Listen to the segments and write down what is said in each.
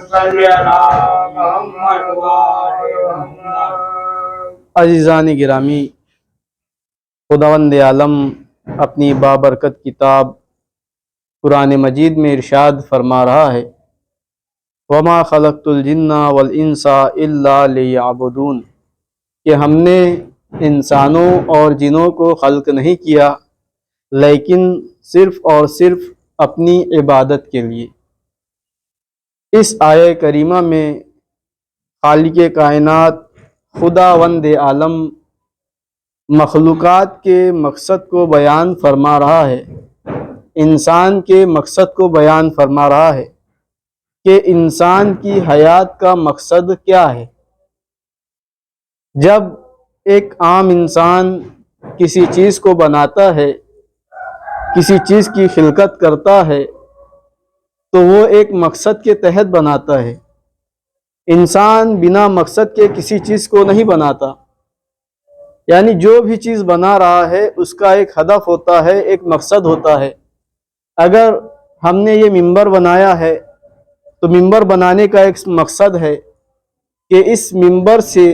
صل علی محمد وآل محمد۔ عزیزان گرامی، خداوند عالم اپنی بابرکت کتاب قرآن مجید میں ارشاد فرما رہا ہے، وَمَا خَلَقْتُ الْجِنَّ وَالْإِنسَ إِلَّا لِيَعْبُدُونَ، کہ ہم نے انسانوں اور جنوں کو خلق نہیں کیا لیکن صرف اور صرف اپنی عبادت کے لیے۔ اس آیہ کریمہ میں خالق کائنات خداوند عالم مخلوقات کے مقصد کو بیان فرما رہا ہے، انسان کے مقصد کو بیان فرما رہا ہے کہ انسان کی حیات کا مقصد کیا ہے۔ جب ایک عام انسان کسی چیز کو بناتا ہے، کسی چیز کی خلقت کرتا ہے تو وہ ایک مقصد کے تحت بناتا ہے۔ انسان بنا مقصد کے کسی چیز کو نہیں بناتا، یعنی جو بھی چیز بنا رہا ہے اس کا ایک ہدف ہوتا ہے، ایک مقصد ہوتا ہے۔ اگر ہم نے یہ ممبر بنایا ہے تو ممبر بنانے کا ایک مقصد ہے کہ اس ممبر سے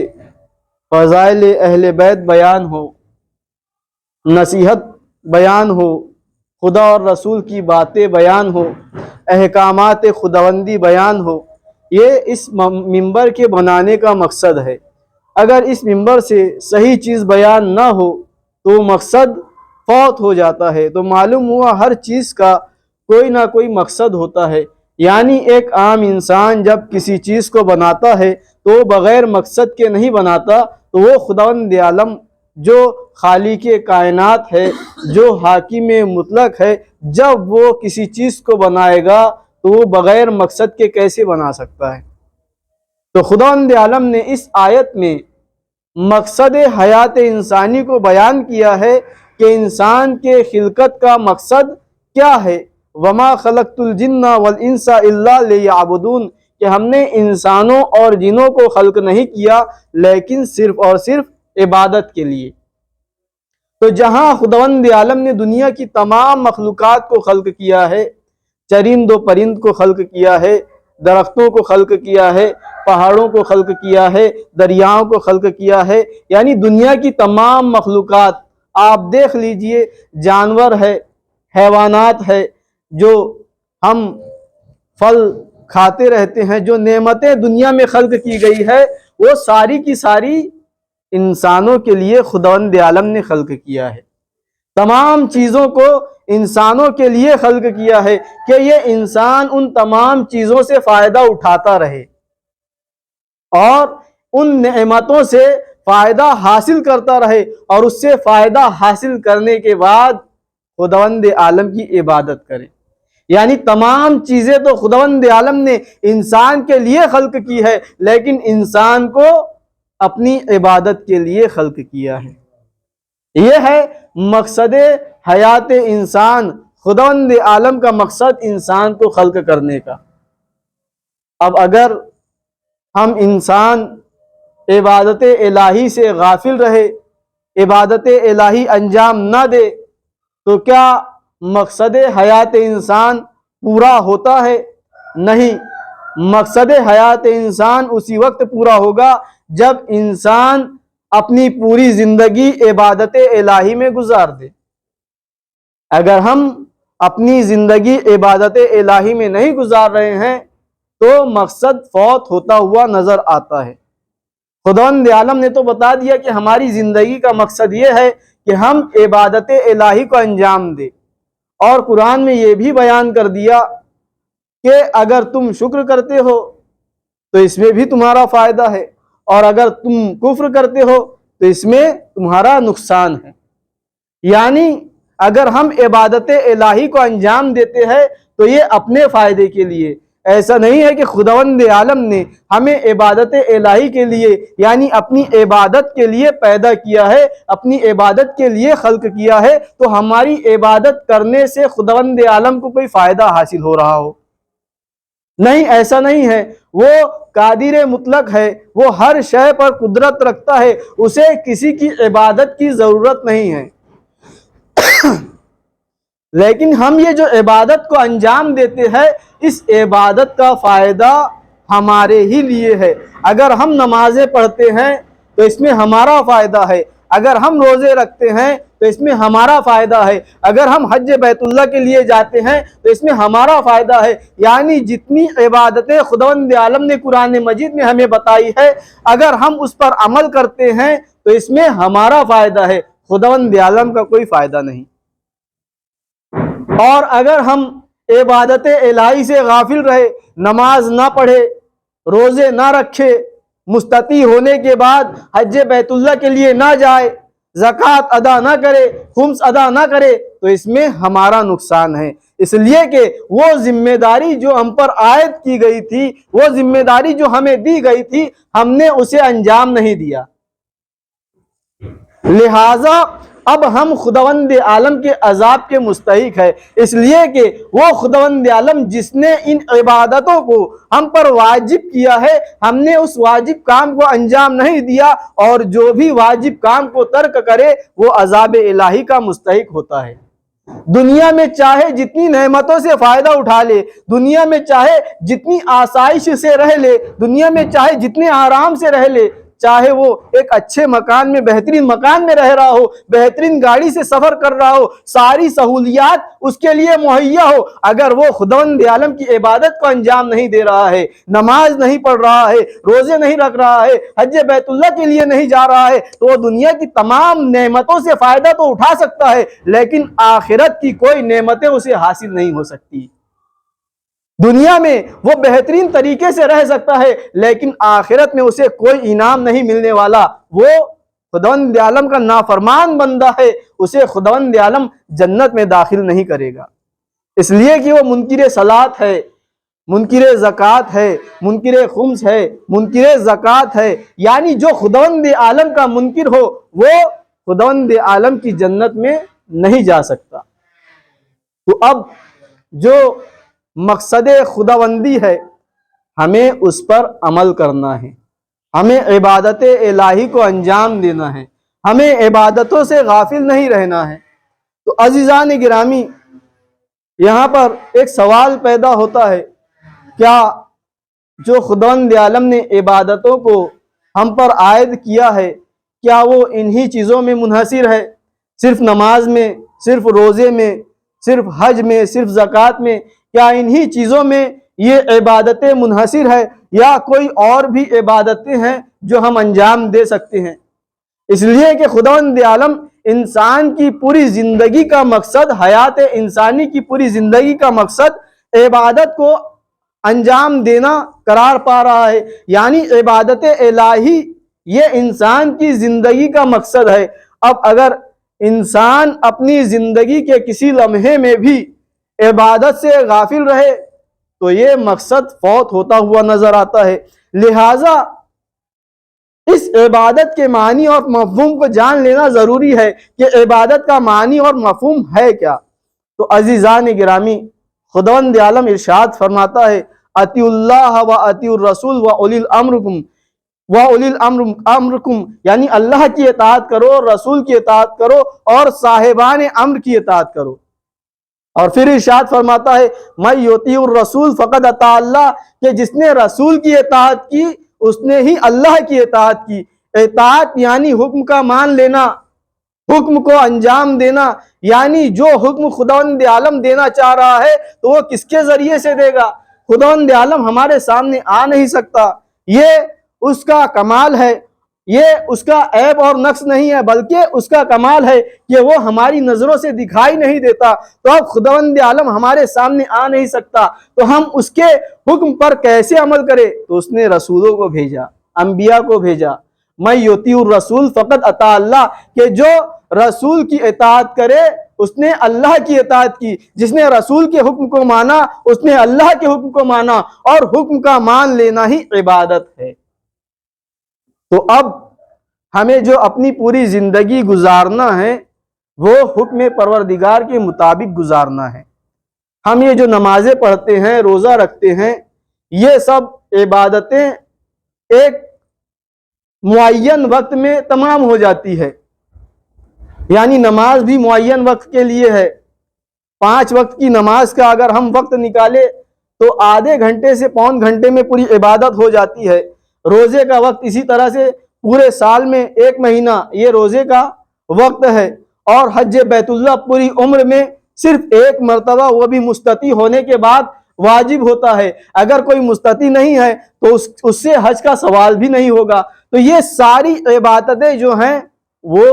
فضائل اہل بیت بیان ہو، نصیحت بیان ہو، خدا اور رسول کی باتیں بیان ہو، احکامات خداوندی بیان ہو۔ یہ اس ممبر کے بنانے کا مقصد ہے۔ اگر اس ممبر سے صحیح چیز بیان نہ ہو تو مقصد فوت ہو جاتا ہے۔ تو معلوم ہوا ہر چیز کا کوئی نہ کوئی مقصد ہوتا ہے، یعنی ایک عام انسان جب کسی چیز کو بناتا ہے تو بغیر مقصد کے نہیں بناتا، تو وہ خداوند عالم جو خالق کائنات ہے، جو حاکم مطلق ہے، جب وہ کسی چیز کو بنائے گا تو وہ بغیر مقصد کے کیسے بنا سکتا ہے؟ تو خداوند عالم نے اس آیت میں مقصد حیات انسانی کو بیان کیا ہے کہ انسان کے خلقت کا مقصد کیا ہے۔ وَمَا خَلَقْتُ الْجِنَّ وَالْإِنسَ إِلَّا لِيَعْبُدُونَ، کہ ہم نے انسانوں اور جنوں کو خلق نہیں کیا لیکن صرف اور صرف عبادت کے لیے۔ تو جہاں خداوند عالم نے دنیا کی تمام مخلوقات کو خلق کیا ہے، چرند و پرند کو خلق کیا ہے، درختوں کو خلق کیا ہے، پہاڑوں کو خلق کیا ہے، دریاؤں کو خلق کیا ہے، یعنی دنیا کی تمام مخلوقات آپ دیکھ لیجئے، جانور ہے، حیوانات ہے، جو ہم پھل کھاتے رہتے ہیں، جو نعمتیں دنیا میں خلق کی گئی ہے وہ ساری کی ساری انسانوں کے لیے خداوند عالم نے خلق کیا ہے۔ تمام چیزوں کو انسانوں کے لیے خلق کیا ہے کہ یہ انسان ان تمام چیزوں سے فائدہ اٹھاتا رہے اور ان نعمتوں سے فائدہ حاصل کرتا رہے، اور اس سے فائدہ حاصل کرنے کے بعد خداوند عالم کی عبادت کرے۔ یعنی تمام چیزیں تو خداوند عالم نے انسان کے لیے خلق کی ہے، لیکن انسان کو اپنی عبادت کے لیے خلق کیا ہے۔ یہ ہے مقصد حیات انسان، خداوند عالم کا مقصد انسان کو خلق کرنے کا۔ اب اگر ہم انسان عبادت الہی سے غافل رہے، عبادت الہی انجام نہ دے، تو کیا مقصد حیات انسان پورا ہوتا ہے؟ نہیں، مقصد حیات انسان اسی وقت پورا ہوگا جب انسان اپنی پوری زندگی عبادت الہی میں گزار دے۔ اگر ہم اپنی زندگی عبادت الہی میں نہیں گزار رہے ہیں تو مقصد فوت ہوتا ہوا نظر آتا ہے۔ خداوند عالم نے تو بتا دیا کہ ہماری زندگی کا مقصد یہ ہے کہ ہم عبادت الہی کو انجام دیں، اور قرآن میں یہ بھی بیان کر دیا کہ اگر تم شکر کرتے ہو تو اس میں بھی تمہارا فائدہ ہے، اور اگر تم کفر کرتے ہو تو اس میں تمہارا نقصان ہے۔ یعنی اگر ہم عبادت الہی کو انجام دیتے ہیں تو یہ اپنے فائدے کے لیے، ایسا نہیں ہے کہ خداوند عالم نے ہمیں عبادت الہی کے لیے یعنی اپنی عبادت کے لیے پیدا کیا ہے، اپنی عبادت کے لیے خلق کیا ہے، تو ہماری عبادت کرنے سے خداوند عالم کو کوئی فائدہ حاصل ہو رہا ہو۔ نہیں، ایسا نہیں ہے۔ وہ قادر مطلق ہے، وہ ہر شے پر قدرت رکھتا ہے، اسے کسی کی عبادت کی ضرورت نہیں ہے۔ لیکن ہم یہ جو عبادت کو انجام دیتے ہیں، اس عبادت کا فائدہ ہمارے ہی لیے ہے۔ اگر ہم نمازیں پڑھتے ہیں تو اس میں ہمارا فائدہ ہے، اگر ہم روزے رکھتے ہیں تو اس میں ہمارا فائدہ ہے، اگر ہم حج بیت اللہ کے لیے جاتے ہیں تو اس میں ہمارا فائدہ ہے۔ یعنی جتنی عبادتیں خداوند عالم نے قرآن مجید میں ہمیں بتائی ہے، اگر ہم اس پر عمل کرتے ہیں تو اس میں ہمارا فائدہ ہے، خداوند عالم کا کوئی فائدہ نہیں۔ اور اگر ہم عبادت الہی سے غافل رہے، نماز نہ پڑھے، روزے نہ رکھے، مستطیع ہونے کے بعد حج بیت اللہ کے لیے نہ جائے، زکوٰۃ ادا نہ کرے، خمس ادا نہ کرے، تو اس میں ہمارا نقصان ہے۔ اس لیے کہ وہ ذمہ داری جو ہم پر عائد کی گئی تھی، وہ ذمہ داری جو ہمیں دی گئی تھی، ہم نے اسے انجام نہیں دیا۔ لہٰذا اب ہم خداوند عالم کے عذاب کے مستحق ہے، اس لیے کہ وہ خداوند عالم جس نے ان عبادتوں کو ہم پر واجب کیا ہے، ہم نے اس واجب کام کو انجام نہیں دیا، اور جو بھی واجب کام کو ترک کرے وہ عذاب الہی کا مستحق ہوتا ہے۔ دنیا میں چاہے جتنی نعمتوں سے فائدہ اٹھا لے، دنیا میں چاہے جتنی آسائش سے رہ لے، دنیا میں چاہے جتنے آرام سے رہ لے، چاہے وہ ایک اچھے مکان میں، بہترین مکان میں رہ رہا ہو، بہترین گاڑی سے سفر کر رہا ہو، ساری سہولیات اس کے لیے مہیا ہو، اگر وہ خداوند عالم کی عبادت کو انجام نہیں دے رہا ہے، نماز نہیں پڑھ رہا ہے، روزے نہیں رکھ رہا ہے، حج بیت اللہ کے لیے نہیں جا رہا ہے، تو وہ دنیا کی تمام نعمتوں سے فائدہ تو اٹھا سکتا ہے، لیکن آخرت کی کوئی نعمتیں اسے حاصل نہیں ہو سکتی۔ دنیا میں وہ بہترین طریقے سے رہ سکتا ہے، لیکن آخرت میں اسے کوئی انعام نہیں ملنے والا۔ وہ خداوند عالم کا نافرمان بندہ ہے، اسے خداوند عالم جنت میں داخل نہیں کرے گا، اس لیے کہ وہ منکر صلاۃ ہے، منکر زکوٰۃ ہے، منکر خمس ہے، منکر زکوٰۃ ہے۔ یعنی جو خداوند عالم کا منکر ہو وہ خداوند عالم کی جنت میں نہیں جا سکتا۔ تو اب جو مقصد خداوندی ہے، ہمیں اس پر عمل کرنا ہے، ہمیں عبادت الہی کو انجام دینا ہے، ہمیں عبادتوں سے غافل نہیں رہنا ہے۔ تو عزیزان گرامی، یہاں پر ایک سوال پیدا ہوتا ہے، کیا جو خداوند عالم نے عبادتوں کو ہم پر عائد کیا ہے، کیا وہ انہی چیزوں میں منحصر ہے؟ صرف نماز میں، صرف روزے میں، صرف حج میں، صرف زکوٰۃ میں؟ کیا انہی چیزوں میں یہ عبادتیں منحصر ہے، یا کوئی اور بھی عبادتیں ہیں جو ہم انجام دے سکتے ہیں؟ اس لیے کہ خداوند عالم انسان کی پوری زندگی کا مقصد، حیات انسانی کی پوری زندگی کا مقصد عبادت کو انجام دینا قرار پا رہا ہے۔ یعنی عبادت الہی یہ انسان کی زندگی کا مقصد ہے۔ اب اگر انسان اپنی زندگی کے کسی لمحے میں بھی عبادت سے غافل رہے تو یہ مقصد فوت ہوتا ہوا نظر آتا ہے۔ لہٰذا اس عبادت کے معنی اور مفہوم کو جان لینا ضروری ہے کہ عبادت کا معنی اور مفہوم ہے کیا۔ تو عزیزان گرامی، خداوند عالم ارشاد فرماتا ہے، اطیعوا اللہ و اطیعوا الرسول و اولی الامر امرکم، یعنی اللہ کی اطاعت کرو، رسول کی اطاعت کرو، اور صاحبان امر کی اطاعت کرو۔ اور پھر ارشاد فرماتا ہے، من یطیع الرسول فقد اطاع اللہ، کہ جس نے رسول کی اطاعت کی اس نے ہی اللہ کی اطاعت کی۔ اطاعت یعنی حکم کا مان لینا، حکم کو انجام دینا، یعنی جو حکم خداوند عالم دینا چاہ رہا ہے تو وہ کس کے ذریعے سے دے گا؟ خداوند عالم ہمارے سامنے آ نہیں سکتا، یہ اس کا کمال ہے، یہ اس کا عیب اور نقص نہیں ہے، بلکہ اس کا کمال ہے کہ وہ ہماری نظروں سے دکھائی نہیں دیتا۔ تو اب خداوند عالم ہمارے سامنے آ نہیں سکتا تو ہم اس کے حکم پر کیسے عمل کریں؟ تو اس نے رسولوں کو بھیجا، انبیاء کو بھیجا۔ من یطیع الرسول فقد اطاع اللہ، کہ جو رسول کی اطاعت کرے اس نے اللہ کی اطاعت کی، جس نے رسول کے حکم کو مانا اس نے اللہ کے حکم کو مانا، اور حکم کا مان لینا ہی عبادت ہے۔ تو اب ہمیں جو اپنی پوری زندگی گزارنا ہے وہ حکم پروردگار کے مطابق گزارنا ہے۔ ہم یہ جو نمازیں پڑھتے ہیں، روزہ رکھتے ہیں، یہ سب عبادتیں ایک معین وقت میں تمام ہو جاتی ہے۔ یعنی نماز بھی معین وقت کے لیے ہے۔ 5 وقت کی نماز کا اگر ہم وقت نکالے تو آدھے گھنٹے سے پون گھنٹے میں پوری عبادت ہو جاتی ہے۔ روزے کا وقت اسی طرح سے پورے سال میں 1 مہینہ یہ روزے کا وقت ہے، اور حج بیت اللہ پوری عمر میں صرف 1 مرتبہ، وہ بھی مستطیع ہونے کے بعد واجب ہوتا ہے۔ اگر کوئی مستطیع نہیں ہے تو اس سے حج کا سوال بھی نہیں ہوگا۔ تو یہ ساری عبادتیں جو ہیں وہ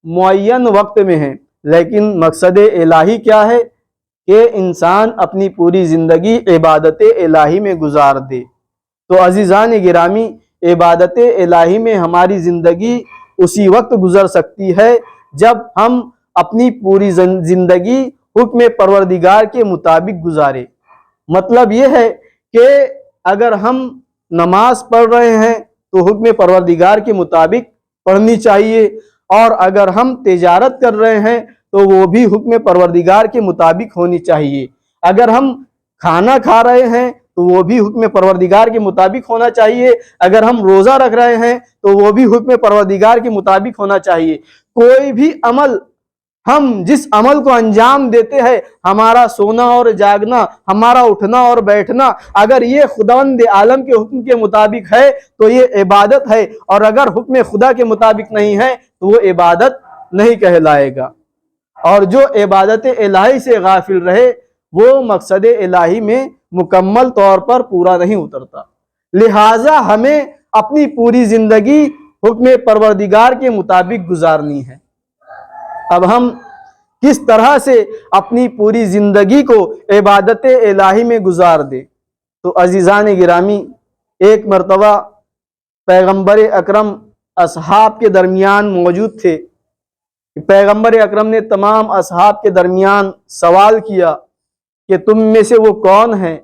معین وقت میں ہیں، لیکن مقصد الہی کیا ہے کہ انسان اپنی پوری زندگی عبادت الہی میں گزار دے۔ تو عزیزان گرامی، عبادت الہی میں ہماری زندگی اسی وقت گزر سکتی ہے جب ہم اپنی پوری زندگی حکم پروردگار کے مطابق گزارے۔ مطلب یہ ہے کہ اگر ہم نماز پڑھ رہے ہیں تو حکم پروردگار کے مطابق پڑھنی چاہیے، اور اگر ہم تجارت کر رہے ہیں تو وہ بھی حکم پروردگار کے مطابق ہونی چاہیے۔ اگر ہم کھانا کھا رہے ہیں تو وہ بھی حکم پروردگار کے مطابق ہونا چاہیے۔ اگر ہم روزہ رکھ رہے ہیں تو وہ بھی حکم پروردگار کے مطابق ہونا چاہیے۔ کوئی بھی عمل، ہم جس عمل کو انجام دیتے ہیں، ہمارا سونا اور جاگنا، ہمارا اٹھنا اور بیٹھنا، اگر یہ خداوند عالم کے حکم کے مطابق ہے تو یہ عبادت ہے، اور اگر حکم خدا کے مطابق نہیں ہے تو وہ عبادت نہیں کہلائے گا۔ اور جو عبادت الہی سے غافل رہے وہ مقصد الہی میں مکمل طور پر پورا نہیں اترتا۔ لہٰذا ہمیں اپنی پوری زندگی حکم پروردگار کے مطابق گزارنی ہے۔ اب ہم کس طرح سے اپنی پوری زندگی کو عبادت الہی میں گزار دیں؟ تو عزیزان گرامی، ایک مرتبہ پیغمبر اکرم اصحاب کے درمیان موجود تھے۔ پیغمبر اکرم نے تمام اصحاب کے درمیان سوال کیا کہ تم میں سے وہ کون ہے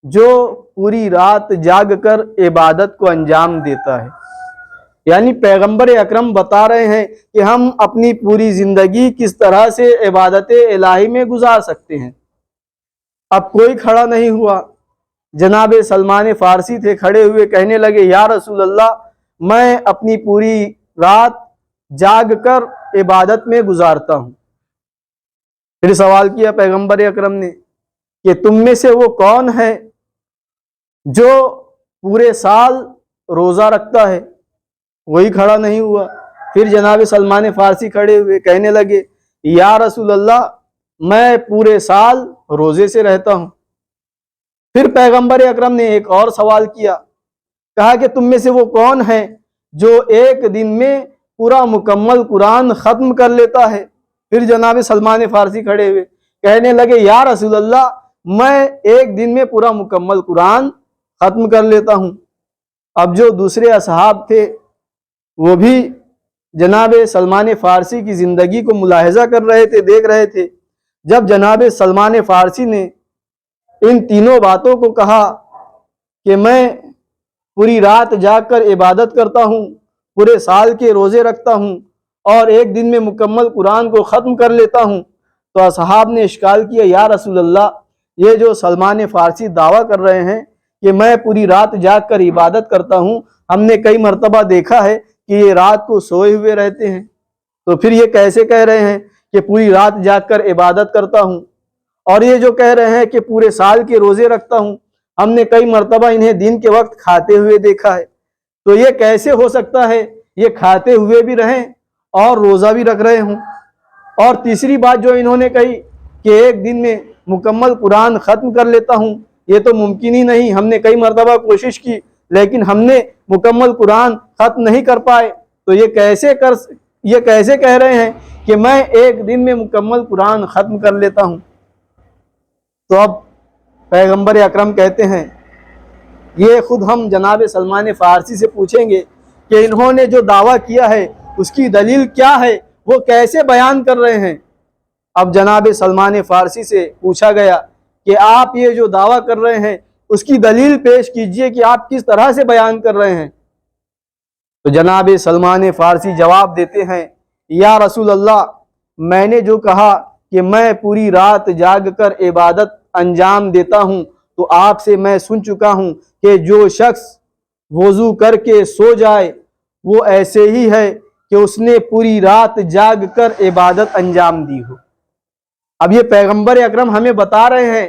جو پوری رات جاگ کر عبادت کو انجام دیتا ہے؟ یعنی پیغمبر اکرم بتا رہے ہیں کہ ہم اپنی پوری زندگی کس طرح سے عبادت الہی میں گزار سکتے ہیں۔ اب کوئی کھڑا نہیں ہوا۔ جناب سلمان فارسی تھے، کھڑے ہوئے کہنے لگے یا رسول اللہ، میں اپنی پوری رات جاگ کر عبادت میں گزارتا ہوں۔ پھر سوال کیا پیغمبر اکرم نے کہ تم میں سے وہ کون ہے جو پورے سال روزہ رکھتا ہے؟ کوئی کھڑا نہیں ہوا۔ پھر جناب سلمان فارسی کھڑے ہوئے کہنے لگے یا رسول اللہ، میں پورے سال روزے سے رہتا ہوں۔ پھر پیغمبر اکرم نے ایک اور سوال کیا، کہا کہ تم میں سے وہ کون ہے جو ایک دن میں پورا مکمل قرآن ختم کر لیتا ہے؟ پھر جناب سلمان فارسی کھڑے ہوئے کہنے لگے یا رسول اللہ، میں ایک دن میں پورا مکمل قرآن ختم کر لیتا ہوں۔ اب جو دوسرے اصحاب تھے وہ بھی جناب سلمان فارسی کی زندگی کو ملاحظہ کر رہے تھے، دیکھ رہے تھے۔ جب جناب سلمان فارسی نے ان تینوں باتوں کو کہا کہ میں پوری رات جاگ کر عبادت کرتا ہوں، پورے سال کے روزے رکھتا ہوں، اور ایک دن میں مکمل قرآن کو ختم کر لیتا ہوں، تو اصحاب نے اشکال کیا یا رسول اللہ، یہ جو سلمان فارسی دعویٰ کر رہے ہیں کہ میں پوری رات جاگ کر عبادت کرتا ہوں، ہم نے کئی مرتبہ دیکھا ہے کہ یہ رات کو سوئے ہوئے رہتے ہیں، تو پھر یہ کیسے کہہ رہے ہیں کہ پوری رات جاگ کر عبادت کرتا ہوں؟ اور یہ جو کہہ رہے ہیں کہ پورے سال کے روزے رکھتا ہوں، ہم نے کئی مرتبہ انہیں دن کے وقت کھاتے ہوئے دیکھا ہے، تو یہ کیسے ہو سکتا ہے یہ کھاتے ہوئے بھی رہیں اور روزہ بھی رکھ رہے ہوں؟ اور تیسری بات جو انہوں نے کہی کہ ایک دن میں مکمل قرآن ختم کر لیتا ہوں، یہ تو ممکن ہی نہیں، ہم نے کئی مرتبہ کوشش کی لیکن ہم نے مکمل قرآن ختم نہیں کر پائے، تو یہ کیسے کہہ رہے ہیں کہ میں ایک دن میں مکمل قرآن ختم کر لیتا ہوں؟ تو اب پیغمبر اکرم کہتے ہیں یہ خود ہم جناب سلمان فارسی سے پوچھیں گے کہ انہوں نے جو دعویٰ کیا ہے اس کی دلیل کیا ہے، وہ کیسے بیان کر رہے ہیں؟ اب جناب سلمان فارسی سے پوچھا گیا کہ آپ یہ جو دعویٰ کر رہے ہیں اس کی دلیل پیش کیجئے کہ آپ کس طرح سے بیان کر رہے ہیں۔ تو جناب سلمان فارسی جواب دیتے ہیں یا رسول اللہ، میں نے جو کہا کہ میں پوری رات جاگ کر عبادت انجام دیتا ہوں، تو آپ سے میں سن چکا ہوں کہ جو شخص وضو کر کے سو جائے وہ ایسے ہی ہے کہ اس نے پوری رات جاگ کر عبادت انجام دی ہو۔ اب یہ پیغمبر اکرم ہمیں بتا رہے ہیں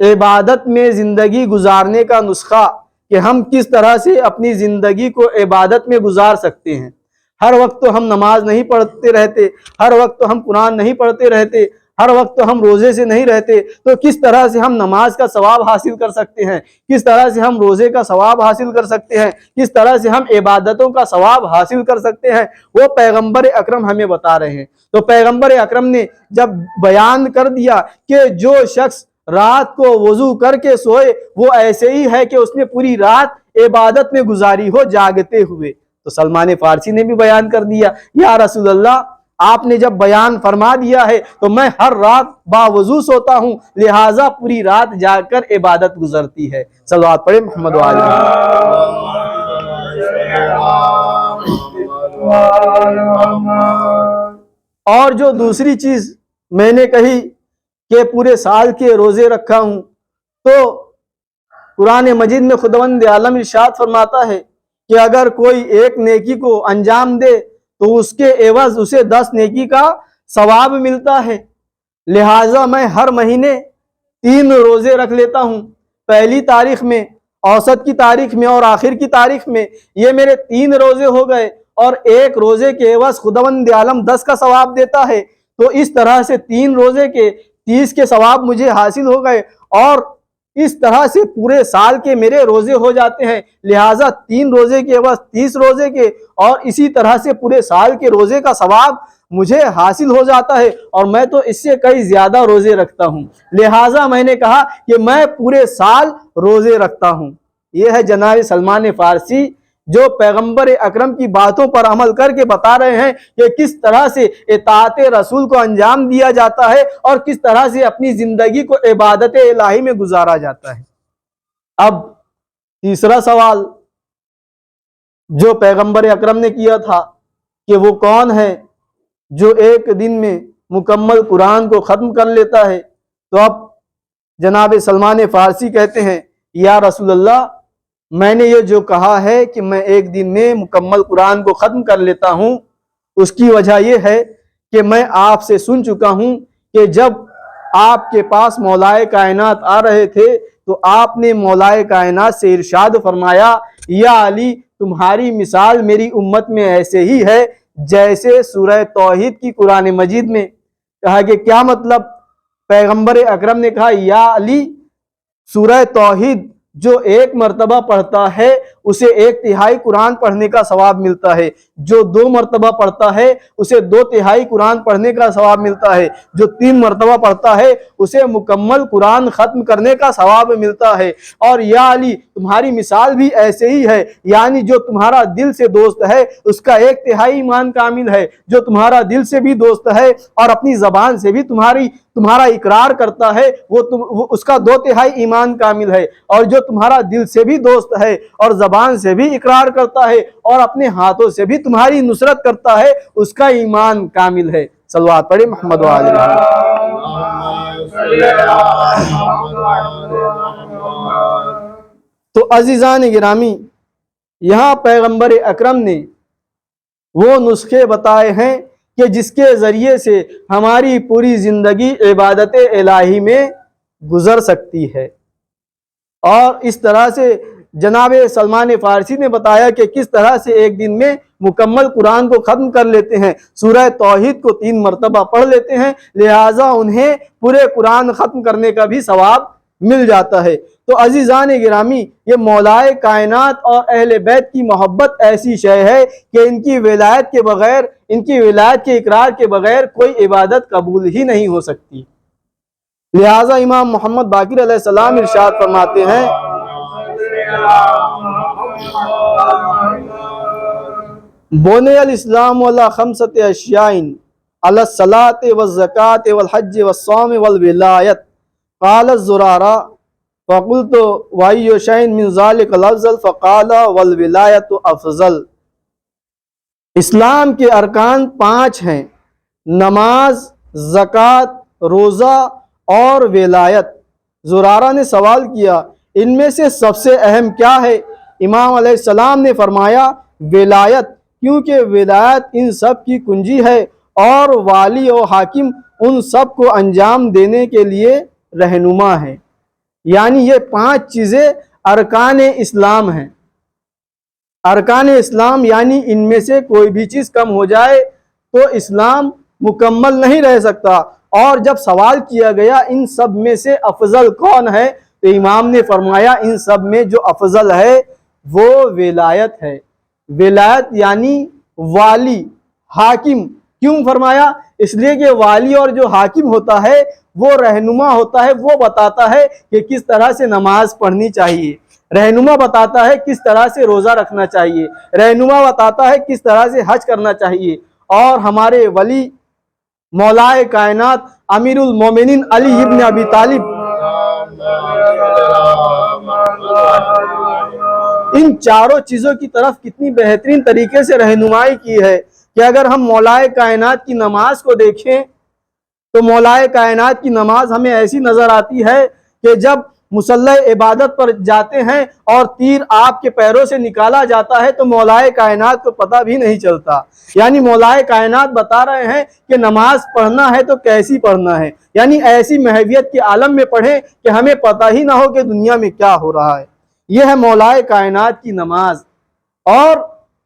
عبادت میں زندگی گزارنے کا نسخہ کہ ہم کس طرح سے اپنی زندگی کو عبادت میں گزار سکتے ہیں۔ ہر وقت تو ہم نماز نہیں پڑھتے رہتے، ہر وقت تو ہم قرآن نہیں پڑھتے رہتے، ہر وقت تو ہم روزے سے نہیں رہتے، تو کس طرح سے ہم نماز کا ثواب حاصل کر سکتے ہیں، کس طرح سے ہم روزے کا ثواب حاصل کر سکتے ہیں، کس طرح سے ہم عبادتوں کا ثواب حاصل کر سکتے ہیں، وہ پیغمبر اکرم ہمیں بتا رہے ہیں۔ تو پیغمبر اکرم نے جب بیان کر دیا کہ جو شخص رات کو وضو کر کے سوئے وہ ایسے ہی ہے کہ اس نے پوری رات عبادت میں گزاری ہو جاگتے ہوئے، تو سلمان فارسی نے بھی بیان کر دیا، یا رسول اللہ آپ نے جب بیان فرما دیا ہے تو میں ہر رات باوضو سوتا ہوں، لہٰذا پوری رات جاگ کر عبادت گزرتی ہے۔ صلوات پڑھیں محمد و آل محمد۔ اور جو دوسری چیز میں نے کہی کہ پورے سال کے روزے رکھا ہوں، تو قرآن مجید میں خداوند عالم ارشاد فرماتا ہے کہ اگر کوئی ایک نیکی کو انجام دے تو اس کے عوض اسے 10 نیکی کا ثواب ملتا ہے۔ لہٰذا میں ہر مہینے 3 روزے رکھ لیتا ہوں، پہلی تاریخ میں، اوسط کی تاریخ میں اور آخر کی تاریخ میں، یہ میرے 3 روزے ہو گئے، اور ایک روزے کے عوض خداوند عالم 10 کا ثواب دیتا ہے، تو اس طرح سے 3 روزے کے 30 کے ثواب مجھے حاصل ہو گئے، اور اس طرح سے پورے سال کے میرے روزے ہو جاتے ہیں۔ لہٰذا 3 روزے کے عوض 30 روزے کے، اور اسی طرح سے پورے سال کے روزے کا ثواب مجھے حاصل ہو جاتا ہے، اور میں تو اس سے کئی زیادہ روزے رکھتا ہوں، لہٰذا میں نے کہا کہ میں پورے سال روزے رکھتا ہوں۔ یہ ہے جناب سلمان فارسی جو پیغمبر اکرم کی باتوں پر عمل کر کے بتا رہے ہیں کہ کس طرح سے اطاعت رسول کو انجام دیا جاتا ہے اور کس طرح سے اپنی زندگی کو عبادت الہی میں گزارا جاتا ہے۔ اب تیسرا سوال جو پیغمبر اکرم نے کیا تھا کہ وہ کون ہے جو ایک دن میں مکمل قرآن کو ختم کر لیتا ہے، تو اب جناب سلمان فارسی کہتے ہیں، یا رسول اللہ میں نے یہ جو کہا ہے کہ میں ایک دن میں مکمل قرآن کو ختم کر لیتا ہوں، اس کی وجہ یہ ہے کہ میں آپ سے سن چکا ہوں کہ جب آپ کے پاس مولائے کائنات آ رہے تھے تو آپ نے مولائے کائنات سے ارشاد فرمایا، یا علی تمہاری مثال میری امت میں ایسے ہی ہے جیسے سورہ توحید کی قرآن مجید میں۔ کہا کہ کیا مطلب؟ پیغمبر اکرم نے کہا، یا علی سورہ توحید جو ایک مرتبہ پڑھتا ہے اسے 1/3 قرآن پڑھنے کا ثواب ملتا ہے، جو 2 مرتبہ پڑھتا ہے اسے 2/3 قرآن پڑھنے کا ثواب ملتا ہے، جو 3 مرتبہ پڑھتا ہے اسے مکمل قرآن ختم کرنے کا ثواب ملتا ہے۔ اور یا علی تمہاری مثال بھی ایسے ہی ہے، یعنی جو تمہارا دل سے دوست ہے اس کا 1/3 ایمان کامل ہے، جو تمہارا دل سے بھی دوست ہے اور اپنی زبان سے بھی تمہارا اقرار کرتا ہے وہ اس کا 2/3 ایمان کامل ہے، اور جو تمہارا دل سے بھی دوست ہے اور زبان سے بھی اقرار کرتا ہے اور اپنے ہاتھوں سے بھی تمہاری نصرت کرتا ہے اس کا ایمان کامل ہے۔ صلوات پڑھیں محمد و آل محمد۔ تو عزیزان گرامی، یہاں پیغمبر اکرم نے وہ نسخے بتائے ہیں کہ جس کے ذریعے سے ہماری پوری زندگی عبادت الہی میں گزر سکتی ہے، اور اس طرح سے جناب سلمان فارسی نے بتایا کہ کس طرح سے ایک دن میں مکمل قرآن کو ختم کر لیتے ہیں، سورہ توحید کو 3 مرتبہ پڑھ لیتے ہیں، لہٰذا انہیں پورے قرآن ختم کرنے کا بھی ثواب مل جاتا ہے۔ تو عزیزان گرامی، یہ مولائے کائنات اور اہل بیت کی محبت ایسی شے ہے کہ ان کی ولایت کے بغیر، ان کی ولایت کے اقرار کے بغیر کوئی عبادت قبول ہی نہیں ہو سکتی۔ لہٰذا امام محمد باقر علیہ السلام ارشاد فرماتے ہیں، بنی الاسلام علی 5 اشیاء علی الصلاۃ والزکاۃ والحج والصوم والولایۃ، قال زرارہ فقلت وای شیء من ذلک الافضل فقال والولایۃ افضل۔ اسلام کے ارکان 5 ہیں، نماز، زکوٰۃ، روزہ اور ولایت۔ زرارہ نے سوال کیا، ان میں سے سب سے اہم کیا ہے؟ امام علیہ السلام نے فرمایا ولایت، کیونکہ ولایت ان سب کی کنجی ہے اور والی و حاکم ان سب کو انجام دینے کے لیے رہنما ہے۔ یعنی یہ 5 چیزیں ارکان اسلام ہیں۔ ارکان اسلام یعنی ان میں سے کوئی بھی چیز کم ہو جائے تو اسلام مکمل نہیں رہ سکتا۔ اور جب سوال کیا گیا ان سب میں سے افضل کون ہے تو امام نے فرمایا ان سب میں جو افضل ہے وہ ولایت ہے۔ ولایت یعنی والی، حاکم۔ کیوں فرمایا؟ اس لیے کہ والی اور جو حاکم ہوتا ہے وہ رہنما ہوتا ہے، وہ بتاتا ہے کہ کس طرح سے نماز پڑھنی چاہیے، رہنما بتاتا ہے کس طرح سے روزہ رکھنا چاہیے، رہنما بتاتا ہے کس طرح سے حج کرنا چاہیے۔ اور ہمارے ولی مولائے کائنات امیر المومنین علی ابن ابی طالب ان چاروں چیزوں کی طرف کتنی بہترین طریقے سے رہنمائی کی ہے کہ اگر ہم مولائے کائنات کی نماز کو دیکھیں تو مولائے کائنات کی نماز ہمیں ایسی نظر آتی ہے کہ جب مصلی عبادت پر جاتے ہیں اور تیر آپ کے پیروں سے نکالا جاتا ہے تو مولائے کائنات کو پتہ بھی نہیں چلتا۔ یعنی مولائے کائنات بتا رہے ہیں کہ نماز پڑھنا ہے تو کیسی پڑھنا ہے، یعنی ایسی محویت کے عالم میں پڑھیں کہ ہمیں پتہ ہی نہ ہو کہ دنیا میں کیا ہو رہا ہے۔ یہ ہے مولائے کائنات کی نماز۔ اور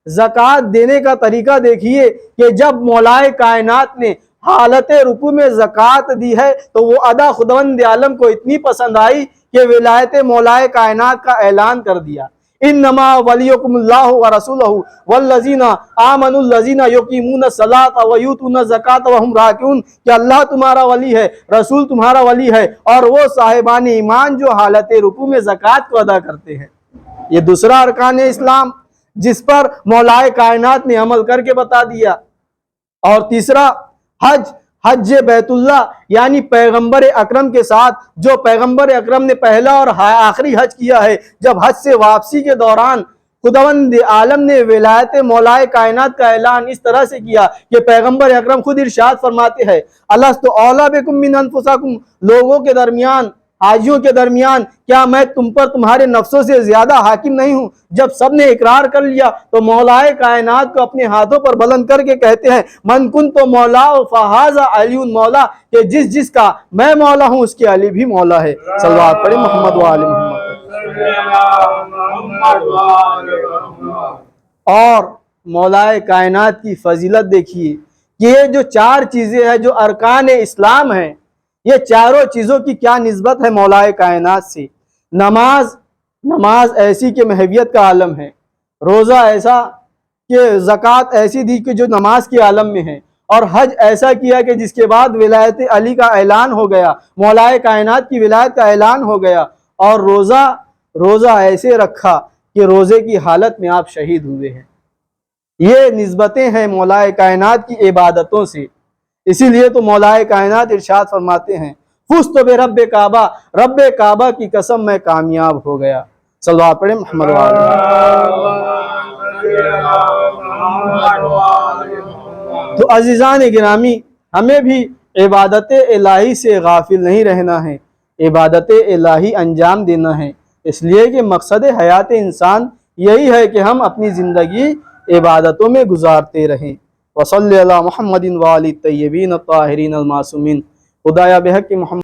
زکوٰۃ دینے کا طریقہ دیکھیے کہ جب مولائے کائنات نے حالت رکوع میں زکوٰۃ دی ہے تو وہ ادا خداوند عالم کو اتنی پسند آئی کہ ولایت مولائے کائنات کا اعلان کر دیا۔ انما ولیکم اللہ ورسولہ والذین آمنوا الذین یقیمون الصلاۃ ویؤتون الزکاۃ وہم راکعون، کہ اللہ تمہارا ولی ہے، رسول تمہارا ولی ہے، اور وہ صاحبان ایمان جو حالت رکوع میں زکوٰۃ کو ادا کرتے ہیں۔ یہ دوسرا ارکان اسلام جس پر مولائے کائنات نے عمل کر کے بتا دیا۔ اور تیسرا حج بیت اللہ، یعنی پیغمبر اکرم کے ساتھ جو پیغمبر اکرم نے پہلا اور آخری حج کیا ہے، جب حج سے واپسی کے دوران خداوند عالم نے ولایت مولائے کائنات کا اعلان اس طرح سے کیا کہ پیغمبر اکرم خود ارشاد فرماتے ہیں الست اولیٰ بکم من انفسکم، لوگوں کے درمیان، حاجیوں کے درمیان کیا میں تم پر تمہارے نفسوں سے زیادہ حاکم نہیں ہوں؟ جب سب نے اقرار کر لیا تو مولائے کائنات کو اپنے ہاتھوں پر بلند کر کے کہتے ہیں من کنت مولا فہذا علی مولا، کہ جس کا میں مولا ہوں اس کے علی بھی مولا ہے۔ صلوات پڑھیں محمد و آل محمد۔ اور مولائے کائنات کی فضیلت دیکھیے کہ یہ جو 4 چیزیں ہیں جو ارکان اسلام ہیں، یہ چاروں چیزوں کی کیا نسبت ہے مولائے کائنات سے۔ نماز ایسی کہ محویت کا عالم ہے، روزہ ایسا کہ زکوٰۃ ایسی دی کہ جو نماز کے عالم میں ہے، اور حج ایسا کیا کہ جس کے بعد ولایت علی کا اعلان ہو گیا، مولائے کائنات کی ولایت کا اعلان ہو گیا، اور روزہ ایسے رکھا کہ روزے کی حالت میں آپ شہید ہوئے ہیں۔ یہ نسبتیں ہیں مولائے کائنات کی عبادتوں سے۔ اسی لیے تو مولائے کائنات ارشاد فرماتے ہیں فزت برب کعبہ، رب کعبہ کی قسم میں کامیاب ہو گیا۔ صلوات پڑھیں محمد و آل محمد۔ تو عزیزان گرامی، ہمیں بھی عبادت الہی سے غافل نہیں رہنا ہے، عبادت الہی انجام دینا ہے۔ اس لیے کہ مقصد حیات انسان یہی ہے کہ ہم اپنی زندگی عبادتوں میں گزارتے رہیں۔ وصلی علی محمد وآلہ الطیبین الطاہرین المعصومین۔ خدایا بحق محمد